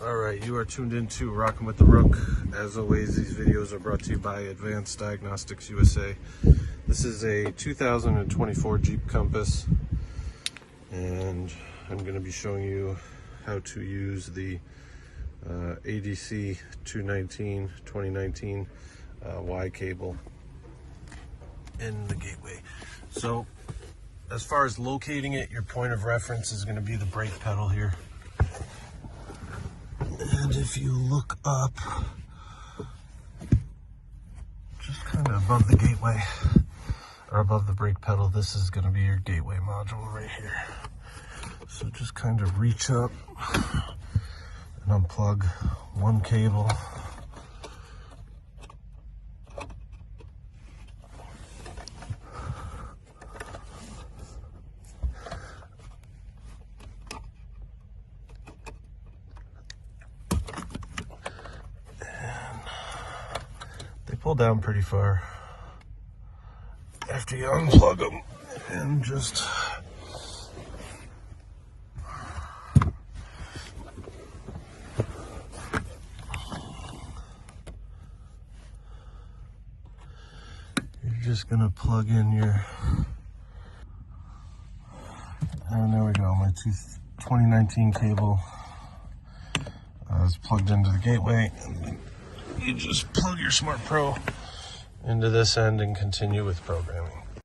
All right, you are tuned into Rockin' with the Rook. As always, these videos are brought to you by Advanced Diagnostics USA. This is a 2024 Jeep Compass, and I'm going to be showing you how to use the ADC-219 2019 Y cable in the gateway. So, as far as locating it, your point of reference is going to be the brake pedal here. And if you look up, just kind of above the gateway, or above the brake pedal, this is going to be your gateway module right here. So just kind of reach up and unplug one cable. Pull down pretty far after you unplug them, and just gonna plug in your, and there we go, my 2019 cable is plugged into the gateway. And you just plug your Smart Pro into this end and continue with programming.